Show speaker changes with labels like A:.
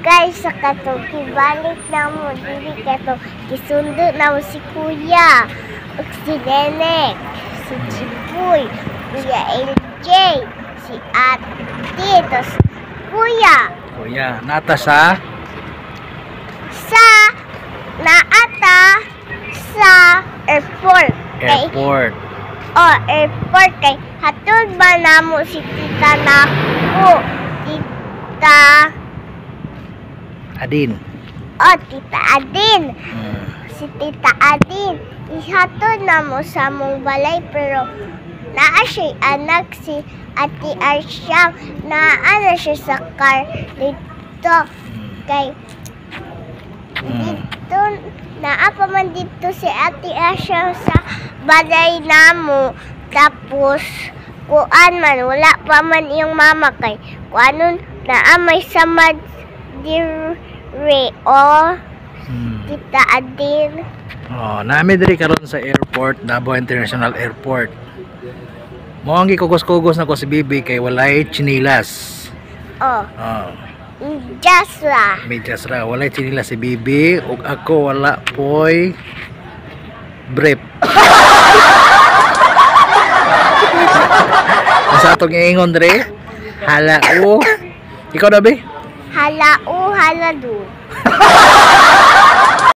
A: Guys, sa katong kibalik na mo, dili katong kisundo na mo si Kuya, ug si Nenek, si Chipoy, Kuya LJ, si Ate, tos Kuya.
B: Kuya, nata sa
A: Naata sa airport.
B: airport.
A: Airport kay hatod ba namo si Tita nako, Tita
B: Adin.
A: Tita Adin. Si Tita Adin, ihatod na mo sa mong balay pero naa siya anak si Ate Arsyang, naa siya sa car dito kay dito naa pa man dito si Ate Arsyang sa balay namo, tapos kuan man wala pa man yung mama kay kuanon naa may samad dire Tita Adin.
B: Nami diri karon sa airport, Davao International Airport. Mo ang gikugos-kugos na ko si Bibi kay walay chinilas.
A: Just la.
B: Medyas ra, walay chinilas si Bibi ug ako wala poy brief. Sa atong ingon diri, halao. Ikaw na be?
A: Halao haladu.